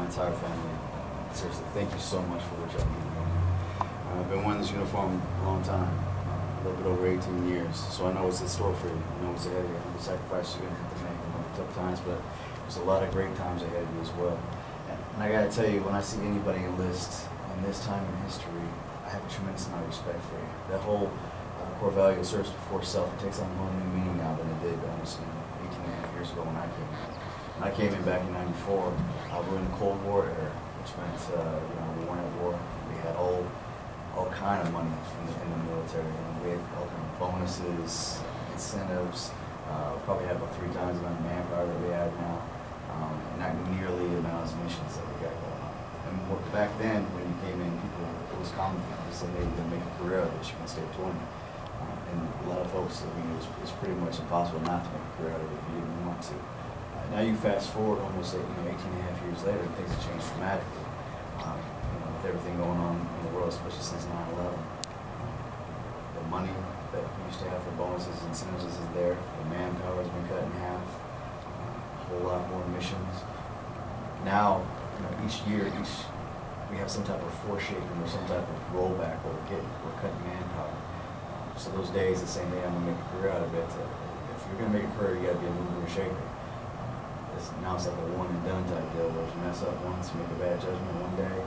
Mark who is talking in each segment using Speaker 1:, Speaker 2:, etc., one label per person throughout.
Speaker 1: my entire family, seriously, thank you so much for what y'all do. I've been wearing this uniform a long time, a little bit over 18 years, so I know what's in store for you. I know what's ahead of you. I know the sacrifices you're going to have to make. I know the tough times, but there's a lot of great times ahead of you as well. And I got to tell you, when I see anybody enlist in this time in history, I have a tremendous amount of respect for you. That whole core value of service before self, it takes on a whole new meaning now than it did almost 18 and a half years ago when I came in. When I came in back in '94, we were in the Cold War era, which meant we weren't at war. We had all kind of money in the military. We had all kind of bonuses, incentives. Probably had about 3 times the amount of manpower that we have now, and not nearly the amount of missions that we got going on. And back then, when you came in, it was common to say, hey, you're going to make a career out of this, you're going to stay at 20. And a lot of folks, I mean, it's pretty much impossible not to make a career out of it if you didn't want to. Now you fast forward almost 18 and a half years later, and things have changed dramatically. With everything going on in the world, especially since 9/11. The money that we used to have for bonuses and incentives is there. The manpower has been cut in half. A whole lot more missions. Now, each year, we have some type of foreshaping or some type of rollback where we're cutting manpower. So those days of saying, hey, I'm going to make a career out of it, if you're going to make a career, you got to be a mover and shaker. Now it's like a one and done type deal where if you mess up once, you make a bad judgment one day,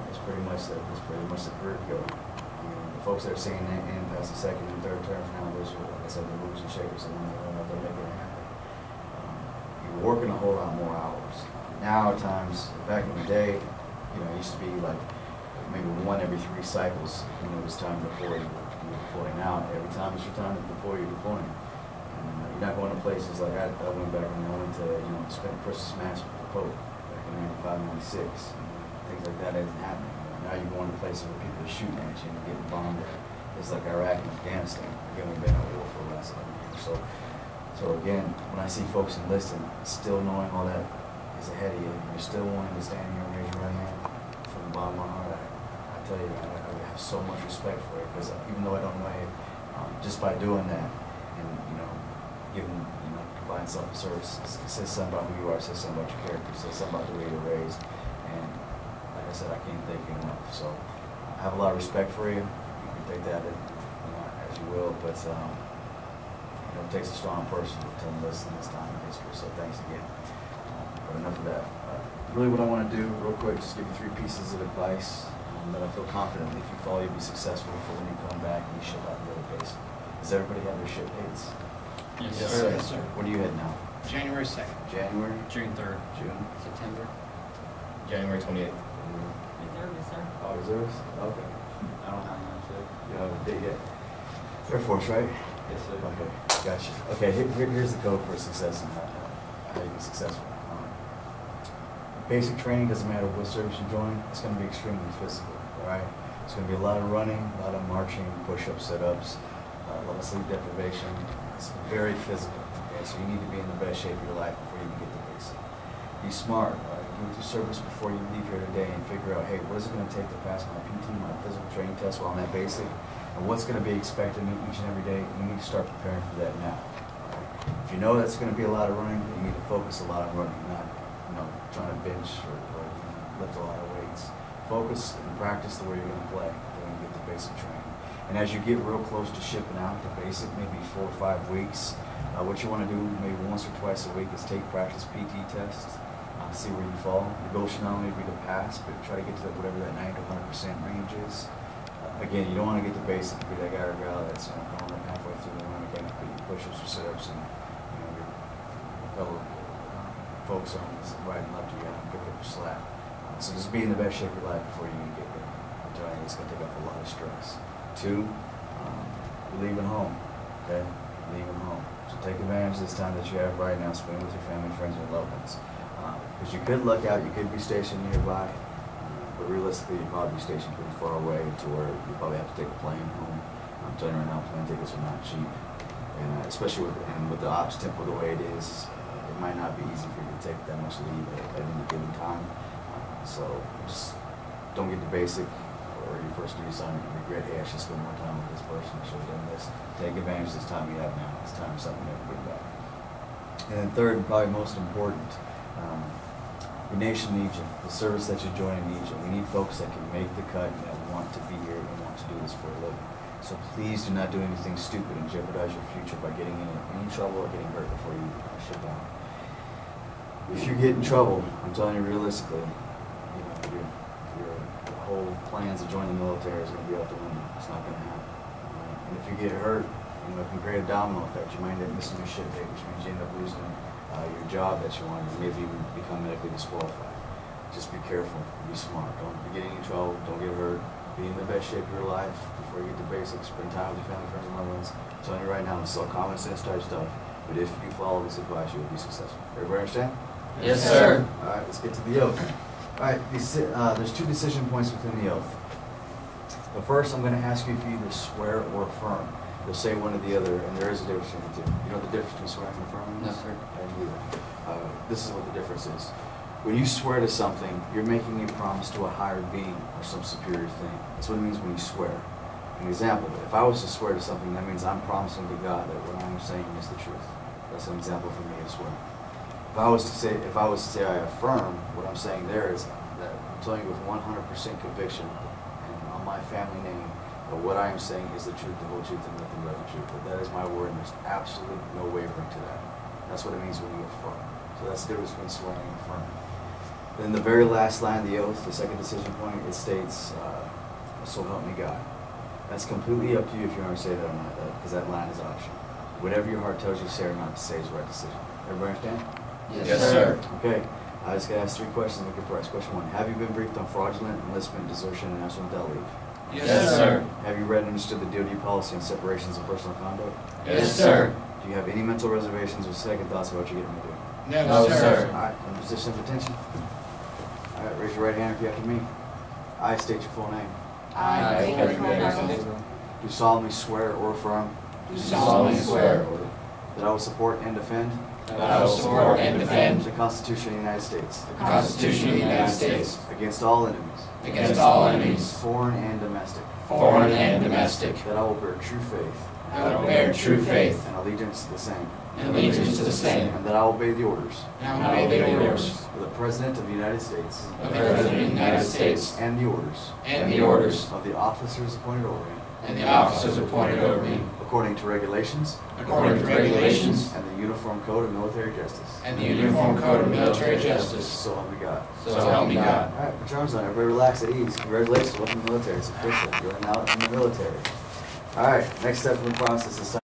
Speaker 1: it's pretty much the career killer. I mean, the folks that are seeing that in past the second and third terms now, those are, like I said, the movers and shakers, the ones that are out there making it happen. You're working a whole lot more hours. Now at times, back in the day, it used to be like maybe 1 every 3 cycles when it was time to deploy. You're deploying out. Every time it's your time to deploy, you're deploying. And you're not going to places like I went back and I went to, spend Christmas Mass with the Pope back in '95, '96. Things like that isn't happening. Now you're going to places where people are shooting at you and you're getting bombed at. It's like Iraq and Afghanistan. Again, we've been at war for the last 11 years. So again, when I see folks enlisting, still knowing all that is ahead of you, and you're still wanting to stand here and raise your right hand from the bottom of my heart, I tell you, man, I have so much respect for it, because even though I don't know you, just by doing that and giving providing self-service, it says something about who you are, it says something about your character, it says something about the way you're raised, and like I said, I can't thank you enough. So I have a lot of respect for you. You can take that as you will, but it takes a strong person to enlist in this time in history. So thanks again. But enough of that. Really, what I want to do, real quick, just give you 3 pieces of advice that I feel confident if you follow, you'll be successful for when you come back and you ship out the other base. Does everybody have their ship dates?
Speaker 2: Yes, sir. Yes, sir.
Speaker 1: When are you heading now?
Speaker 2: January 2nd.
Speaker 1: January?
Speaker 2: June 3rd.
Speaker 1: June?
Speaker 2: September.
Speaker 3: January 28th.
Speaker 4: Reservist, sir.
Speaker 1: Oh, reserves? Okay.
Speaker 2: I don't have none, sir.
Speaker 1: You don't have a date yet? Air Force, right?
Speaker 2: Yes, sir.
Speaker 1: Okay, gotcha. Okay, here's the code for success and how you be successful. Basic training, doesn't matter what service you join, it's going to be extremely physical, all right? It's going to be a lot of running, a lot of marching, push-ups, sit-ups, a lot of sleep deprivation. It's very physical, okay? So you need to be in the best shape of your life before you can get to basic. Be smart, do your service before you leave here today and figure out, hey, what is it going to take to pass my PT, my physical training test while I'm at basic? And what's going to be expected of me each and every day? You need to start preparing for that now. Right? If you know that's going to be a lot of running, you need to focus a lot on running, not trying to bench or lift a lot of weights. Focus and practice the way you're going to play when you get the basic training. And as you get real close to shipping out the basic, maybe 4 or 5 weeks, what you want to do maybe once or twice a week is take practice PT tests, see where you fall. Your goal should not only be to pass, but try to get to whatever that 90 to 100% range is. Again, you don't want to get the basic, be that guy or gal that's going up halfway through the run again, put your push-ups or sit-ups, and your fellow folks on the right and left of you and pick up your slack. So just be in the best shape of your life before you get there. I'm telling you, it's going to take off a lot of stress. 2, you're leaving home, okay? Leaving home. So take advantage of this time that you have right now, spend with your family, friends, and loved ones. Because you could luck out, you could be stationed nearby, but realistically, you'd probably be stationed pretty far away to where you probably have to take a plane home. I'm telling you right now, plane tickets are not cheap. And especially with the ops tempo the way it is, it might not be easy for you to take that much leave at any given time. So just don't get the basic or your first duty assignment and regret, hey, I should spend more time with this person, I should have done this. Take advantage of this time you have now. This time is something you have to bring back. And then 3rd, and probably most important, Your nation needs you. The service that you're joining needs you. We need folks that can make the cut and that want to be here and want to do this for a living. So please do not do anything stupid and jeopardize your future by getting in any trouble or getting hurt before you shut down. If you get in trouble, I'm telling you realistically, you know, your whole plans to join the military is going to be out the window. It's not going to happen. Right? And if you get hurt, you know, it can create a domino effect. You might end up missing your ship date, which means you end up losing your job that you wanted, maybe even become medically disqualified. Just be careful, be smart. Don't be getting in trouble, don't get hurt. Be in the best shape of your life before you get the basics. Spend time with your family, friends, and loved ones. I'm telling you right now, it's all common sense type stuff. But if you follow this advice, you will be successful. Everybody understand?
Speaker 2: Yes, sir.
Speaker 1: All right, let's get to the oath. All right, there's 2 decision points within the oath. But first, I'm going to ask you if you either swear or affirm. You'll say one or the other, and there is a difference between the two. You know the difference between swearing and affirming?
Speaker 2: No, sir.
Speaker 1: I didn't either. This is what the difference is. When you swear to something, you're making a promise to a higher being or some superior thing. That's what it means when you swear. An example, if I was to swear to something, that means I'm promising to God that what I'm saying is the truth. That's an example for me as well. If I was to say I affirm, what I'm saying there is that I'm telling you with 100% conviction and on my family name that what I am saying is the truth, the whole truth, and nothing but the truth. But that is my word, and there's absolutely no wavering to that. That's what it means when you affirm. So that's the difference between swearing and affirming. Then the very last line of the oath, the second decision point, it states, so help me God. That's completely up to you if you want to say that or not, because that line is optional. Whatever your heart tells you to say or not to say is the right decision. Everybody understand?
Speaker 2: Yes, sir.
Speaker 1: Okay, I just got to ask 3 questions. Look at price. Question 1, have you been briefed on fraudulent enlistment, desertion, and absence without leave?
Speaker 2: Yes, sir.
Speaker 1: Have you read and understood the DoD policy on separations of personal conduct?
Speaker 2: Yes, sir.
Speaker 1: Do you have any mental reservations or second thoughts about what you're getting to do?
Speaker 2: No, sir.
Speaker 1: All right, in position of attention. All right, raise your right hand if you after me. I state your full name.
Speaker 4: I,
Speaker 2: David
Speaker 4: David
Speaker 1: Do solemnly swear or affirm
Speaker 2: Do solemnly swear
Speaker 1: that I will support and defend
Speaker 2: that I will support and defend
Speaker 1: the Constitution of the United States
Speaker 2: the Constitution of the United States
Speaker 1: against all enemies,
Speaker 2: against all enemies,
Speaker 1: foreign and domestic,
Speaker 2: foreign and domestic,
Speaker 1: that I will bear true faith
Speaker 2: that I will bear true faith
Speaker 1: and allegiance to the same,
Speaker 2: and allegiance to the same,
Speaker 1: and that I will obey the orders
Speaker 2: and I will obey the orders
Speaker 1: of the President of the United States
Speaker 2: of the President of the United States
Speaker 1: and the orders
Speaker 2: and the orders
Speaker 1: of the officers appointed over me,
Speaker 2: and the officers appointed over me,
Speaker 1: according to regulations
Speaker 2: according to regulations
Speaker 1: and the Uniform Code of Military Justice.
Speaker 2: and the Uniform Code of Military Justice.
Speaker 1: So help me God.
Speaker 2: So help me God.
Speaker 1: All right, put your arms on. Everybody relax at ease. Congratulations. Welcome to the military. It's official. You're now in the military. All right, next step in the process is